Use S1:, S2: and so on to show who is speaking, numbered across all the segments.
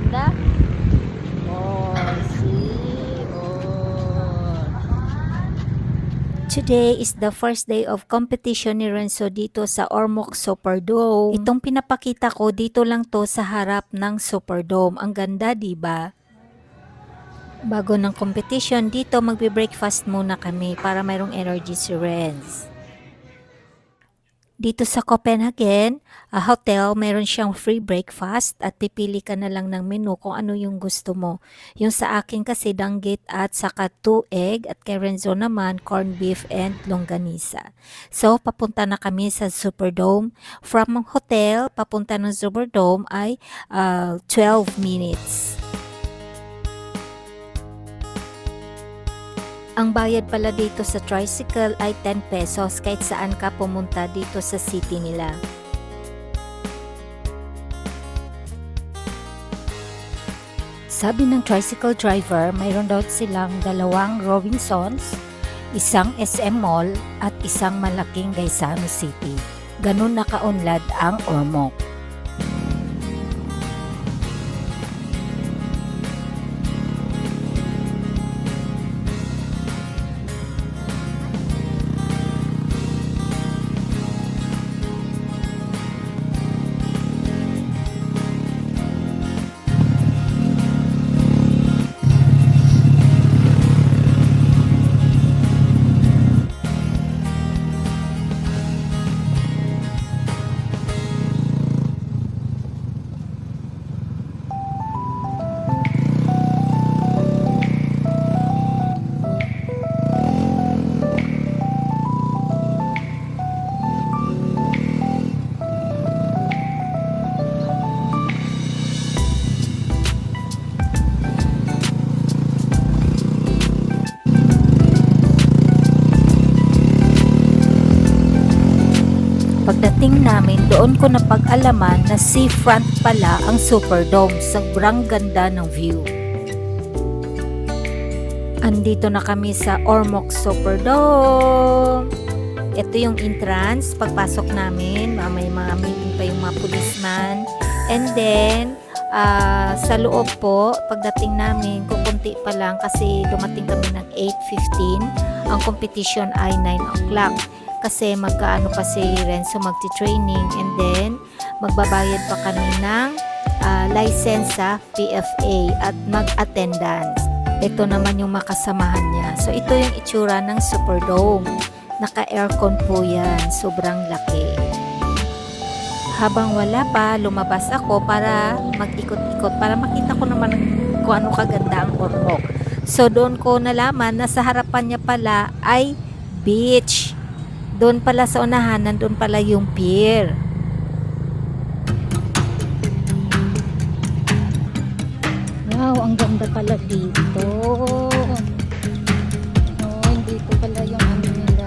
S1: Ganda. Oh, see. Oh. Today is the first day of competition ni Renzo dito sa Ormoc Superdome. Itong pinapakita ko dito lang to sa harap ng Superdome. Ang ganda, 'di ba? Bago ng competition dito, magbe-breakfast muna kami para mayroong energy si Renz. Dito sa Copenhagen, hotel, meron siyang free breakfast at pipili ka na lang ng menu kung ano yung gusto mo. Yung sa akin kasi danggit at saka 2 egg at kay Renzo naman corned beef and longganisa. So, papunta na kami sa Superdome. From hotel, papunta ng Superdome ay 12 minutes. Ang bayad pala dito sa tricycle ay 10 pesos kahit saan ka pumunta dito sa city nila. Sabi ng tricycle driver, mayroon daw silang 2 Robinsons, isang SM Mall at isang malaking Gaisano City. Ganun nakaunlad ang Ormoc. Pagdating namin, doon ko napag-alaman na seafront pala ang Superdome. Sobrang ganda ng view. Andito na kami sa Ormoc Superdome. Ito yung entrance. Pagpasok namin, may mga meeting pa yung mga policeman. And then, sa loob po, pagdating namin, kukunti pa lang kasi dumating kami ng 8:15. Ang competition ay 9 o'clock. Kasi magkaano pa si Renzo magti-training and then magbabayad pa kami ng license sa PFA at mag-attendance. Ito naman yung makasamahan niya. So ito yung itsura ng Superdome. Naka-aircon po yan. Sobrang laki. Habang wala pa, lumabas ako para mag-ikot-ikot para makita ko naman kung ano kaganda ang Ormoc. So doon ko nalaman na sa harapan niya pala ay beach. Doon pala sa unahan, nandun pala yung pier. Wow, ang ganda pala dito. Oh, dito pala yung ano nila.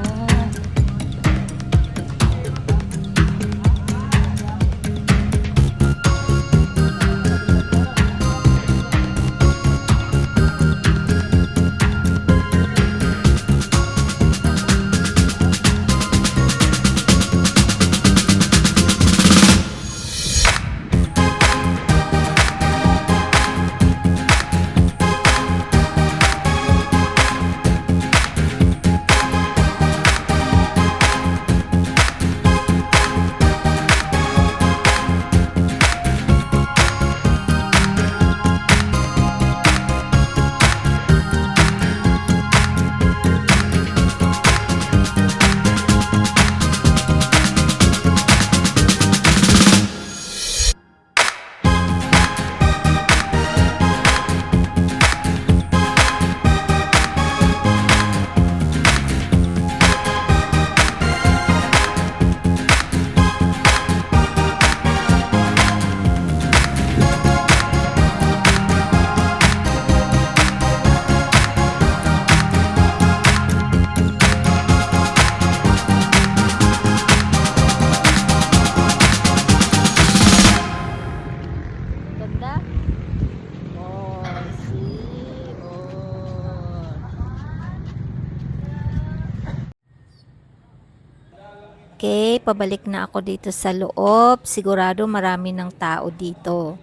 S1: Okay, pabalik na ako dito sa loob. Sigurado marami ng tao dito.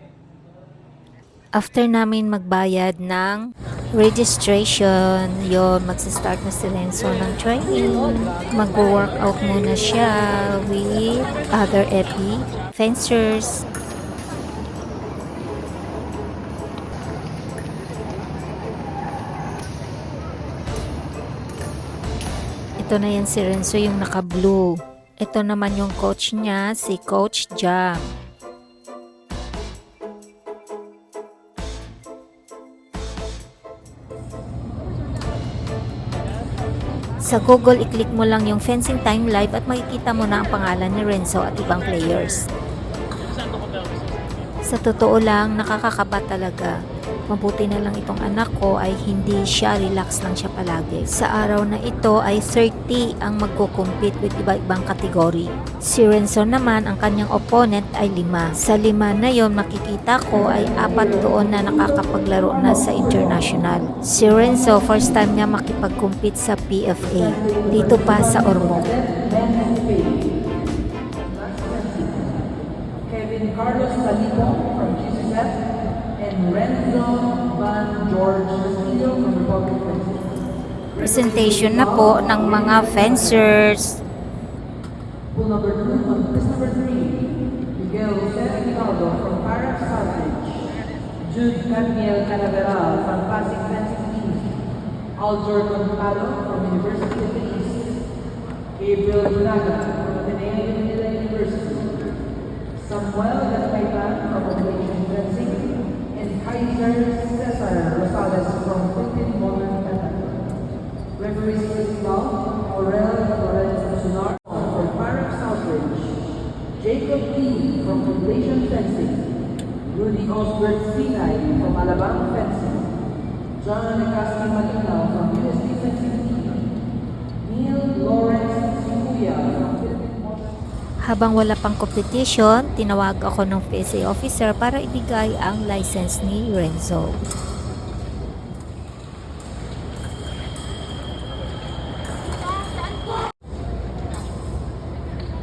S1: After namin magbayad ng registration, yon magsistart na si Renzo ng training. Mag-workout muna siya with other FE fencers. Ito na yan si Renzo, yung naka-blue. Ito naman yung coach niya, si Coach Jam. Sa Google, i-click mo lang yung Fencing Time Live at makikita mo na ang pangalan ni Renzo at ibang players. Sa totoo lang, nakakakaba talaga. Mabuti na lang itong anak ko ay hindi siya, relax lang siya palagi. Sa araw na ito ay 30 ang magko-compete with iba-ibang kategory. Si Renzo naman, ang kanyang opponent ay 5. Sa 5 na yon makikita ko ay 4 doon na nakakapaglaro na sa international. Si Renzo, first time niya makipag-compete sa PFA. Dito pa sa Ormoc.
S2: Kevin Carlos Salido from GCF and Renzo Van George Castillo from Republic of Mexico.
S1: Presentation na po ng mga fencers.
S2: Pool number 2 on list number 3, Miguel Jose Aguinaldo from Parax Southridge, Jude Daniel Canaveral from Pasig Fencing Team, Aljor Gonzalo from University of the East, Gabriel Bunaga from Ateneo de Manila University, Samuel Gatpaitan from Operation Fencing, and Kaiser Cesar Rosales from Quintin Modern Method. Referees Cristobal, Aurel Torres Sunar from Parax Southridge, Jacob Lee from Population Fencing, Rudy Osbert Sinay from Alabama Fencing, John Nicasti Malinaw from USD Fencing Team, Neil Lawrence Sikuya from Philippine Modern.
S1: Habang wala pang competition, tinawag ako ng PSA officer para ibigay ang license ni Renzo.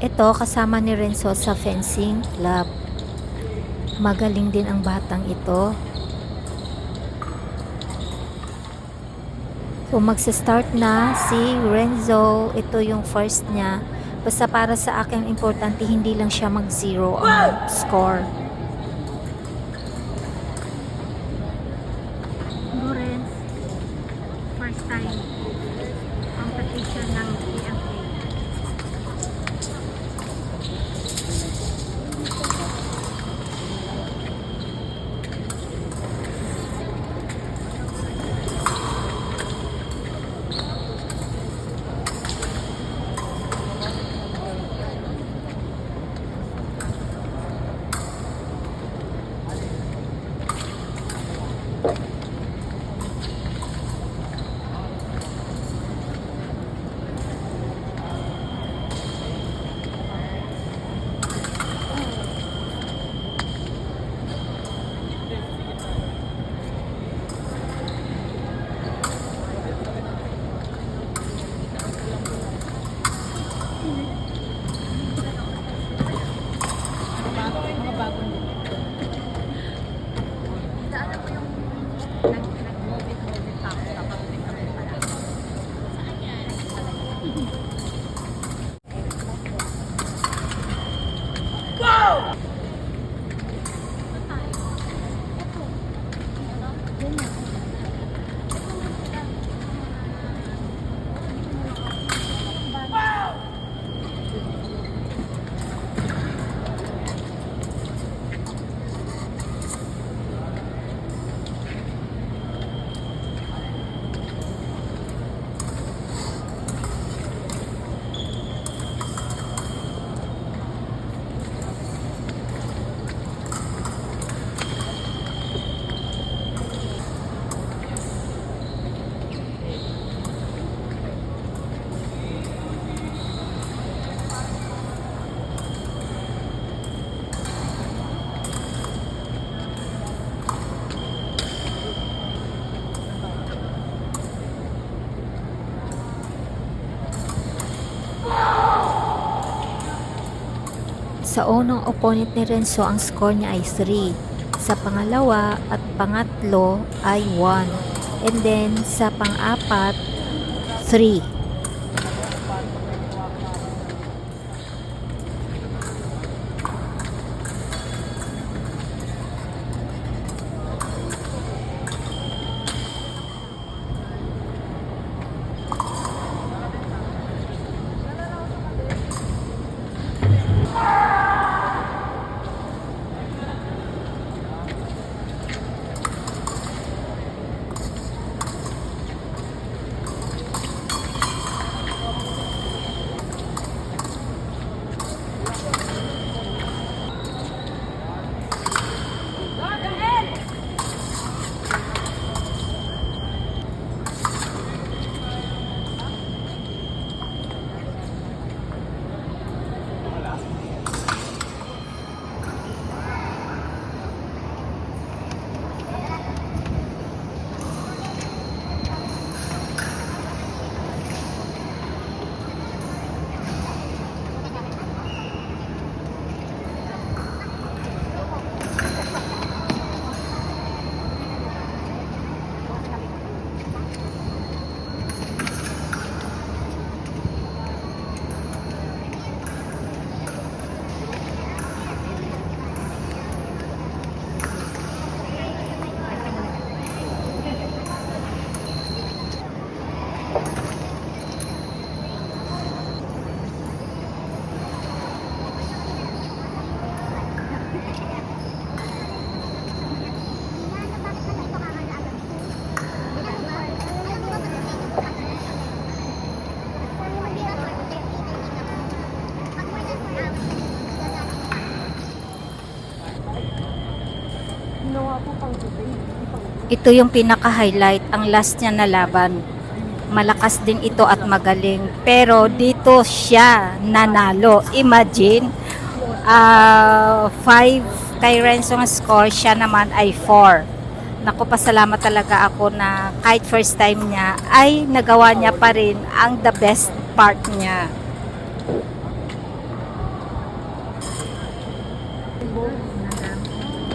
S1: Ito, kasama ni Renzo sa fencing club. Magaling din ang batang ito. So magsa-start na si Renzo. Ito yung first niya. Basta para sa akin, importante hindi lang siya mag-zero ang score. Lawrence, first time competition ng PFA. Sa unang opponent ni Renzo, ang score niya ay 3. Sa pangalawa at pangatlo ay 1. And then sa pang-apat, 3. Ito yung pinaka-highlight, ang last niya na laban. Malakas din ito at magaling. Pero dito siya nanalo. Imagine, 5 kay Renzo ang score, siya naman ay 4. Naku, pasalamat talaga ako na kahit first time niya, ay nagawa niya pa rin ang the best part niya.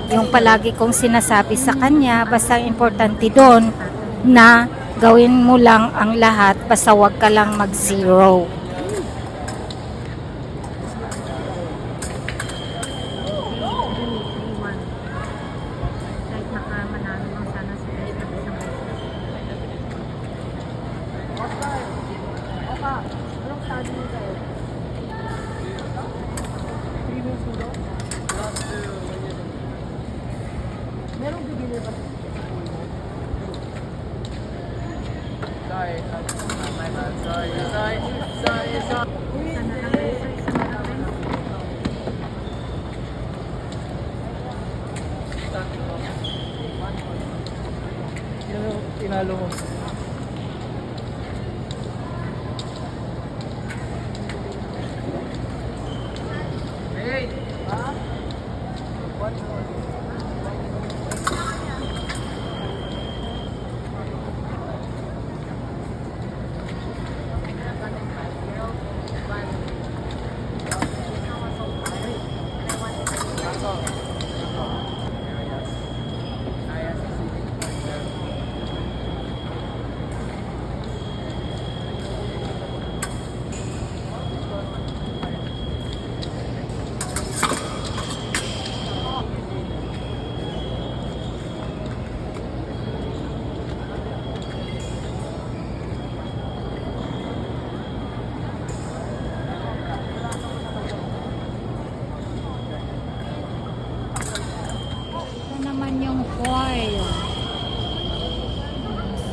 S1: Yung palagi kong sinasabi sa kanya, basta importante doon na gawin mo lang ang lahat, basta wag ka lang mag-zero.
S3: Tinalo mo. Hey! Ha?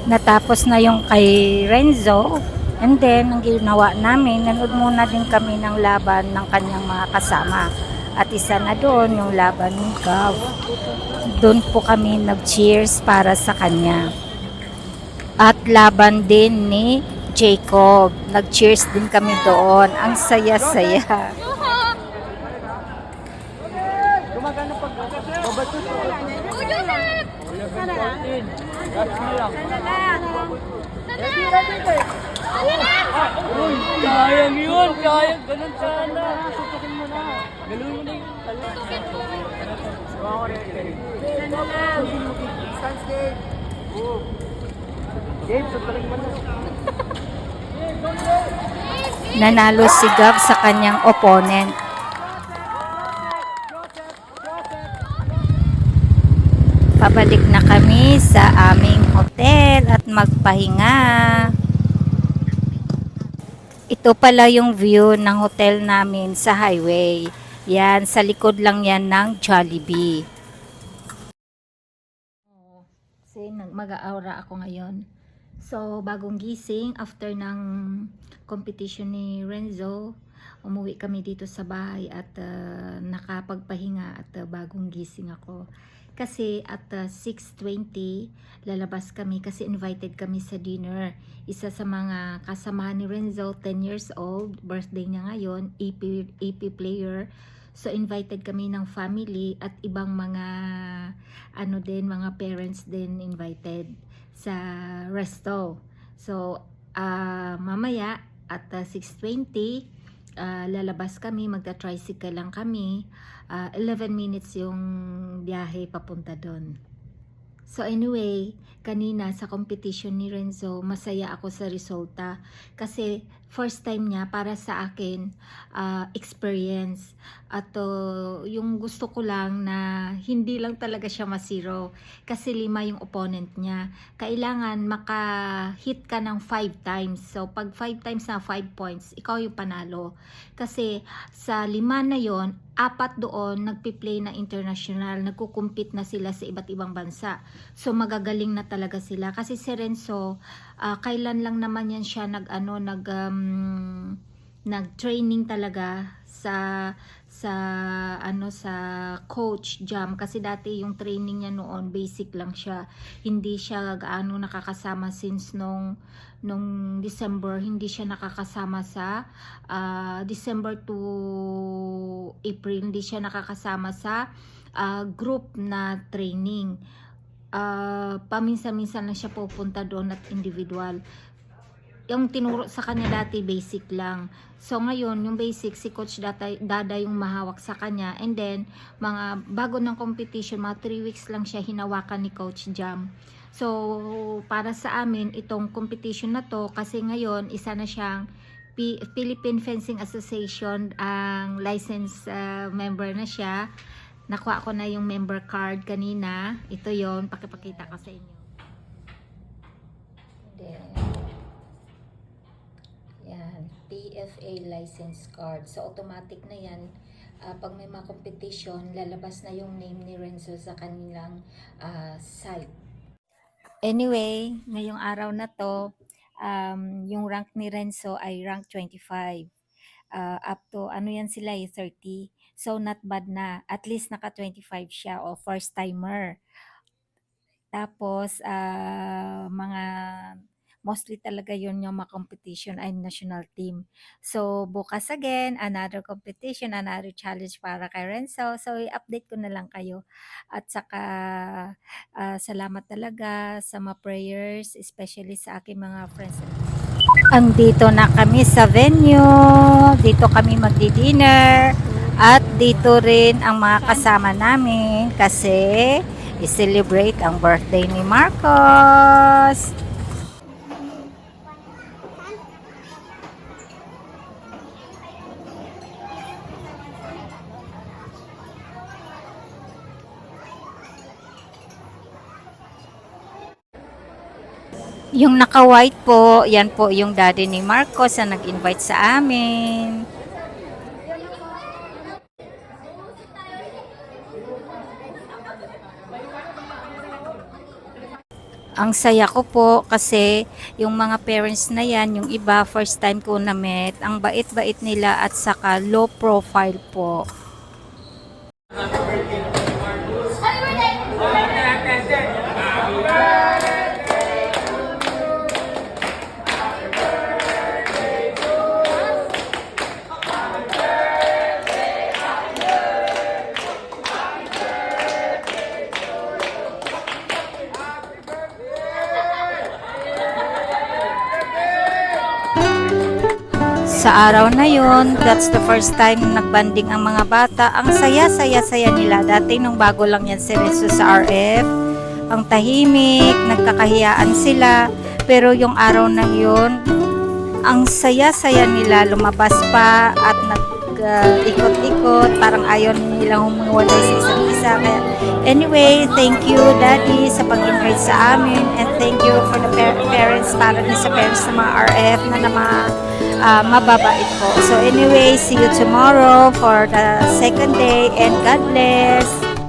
S1: Natapos na yung kay Renzo, and then ang ginawa namin, nanood muna din kami ng laban ng kanyang mga kasama, at isa na doon yung laban ni Gav. Doon po kami nag-cheers para sa kanya, at laban din ni Jacob, nag-cheers din kami doon. Ang saya-saya.
S3: Gumagana pag babato ko. Uy, kayang yun, kayang ganun sana. Sutukin mo na. Galawin mo na yun. Gawa ko rin. Isa na lang. Stance game. Oo. Game, sutaling mo na.
S1: Nanalo si Gab sa kanyang opponent. Pabalik na kami sa aming hotel at magpahinga. Ito pala yung view ng hotel namin sa highway. Yan, sa likod lang yan ng Jollibee. Kasi mag-aura ako ngayon. So, bagong gising after ng competition ni Renzo, umuwi kami dito sa bahay at nakapagpahinga at bagong gising ako. Kasi at 6:20 lalabas kami kasi invited kami sa dinner. Isa sa mga kasamahan ni Renzo, 10 years old, birthday niya ngayon, AP player. So invited kami ng family at ibang mga mga parents din invited sa resto. So mamaya at 6:20 lalabas kami, magta-tricycle lang kami. 11 minutes yung biyahe papunta doon. So anyway, kanina sa competition ni Renzo, masaya ako sa resulta kasi first time niya para sa akin experience at yung gusto ko lang na hindi lang talaga siya masiro kasi 5 yung opponent niya. Kailangan maka-hit ka ng 5 times. So pag 5 times na 5 points, ikaw yung panalo. Kasi sa 5 na yon, 4 doon nagpi-play na international, nagkukumpit na sila sa iba't ibang bansa. So magagaling na talaga sila kasi si Renzo kailan lang naman yan siya nag-training talaga sa coach Jam kasi dati yung training niya noon basic lang siya, hindi siya gaano nakakasama since nung December, hindi siya nakakasama sa December to April, hindi siya nakakasama sa group na training. Paminsan-minsan lang siya pupunta doon at individual. Yung tinuro sa kanya dati basic lang. So ngayon yung basic si Coach Dada yung mahawak sa kanya, and then mga bago ng competition, mga 3 weeks lang siya hinawakan ni Coach Jam. So para sa amin itong competition na to kasi ngayon isa na siyang Philippine Fencing Association ang license member na siya. Nakuha ko na yung member card kanina. Ito yon, pakipakita ko sa inyo. Then, yan, PFA license card. So automatic na yan. Pag may mga competition, lalabas na yung name ni Renzo sa kanilang site. Anyway, ngayong araw na to, yung rank ni Renzo ay rank 25. Up to, yan sila 30. So, not bad na. At least naka 25 siya o first timer. Tapos, mostly talaga yun yung mga competition ay national team. So, bukas again, another competition, another challenge para kay Renzo. So, i-update ko na lang kayo. At saka, salamat talaga sa mga prayers, especially sa aking mga friends. Andito na kami sa venue. Dito kami magdi-dinner. At dito rin ang mga kasama namin kasi i-celebrate ang birthday ni Marcos. Yung naka-white po, yan po yung daddy ni Marcos na nag-invite sa amin. Ang saya ko po kasi yung mga parents na yan, yung iba first time ko na met, ang bait-bait nila at saka low profile po. sa araw na yon, that's the first time nagbanding ang mga bata. Ang saya-saya-saya nila. Dati nung bago lang yan si Rizzo sa RF, ang tahimik, nagkakahiyaan sila. Pero yung araw na yon, ang saya-saya nila, lumabas pa at nag-ikot-ikot, parang ayaw nilang humiwalay sa isa't isa. Kaya, anyway, thank you Daddy sa pag-invite sa amin, and thank you for the parents, para din sa parents ng mga RF na mababait po. So anyway, see you tomorrow for the second day, and God bless!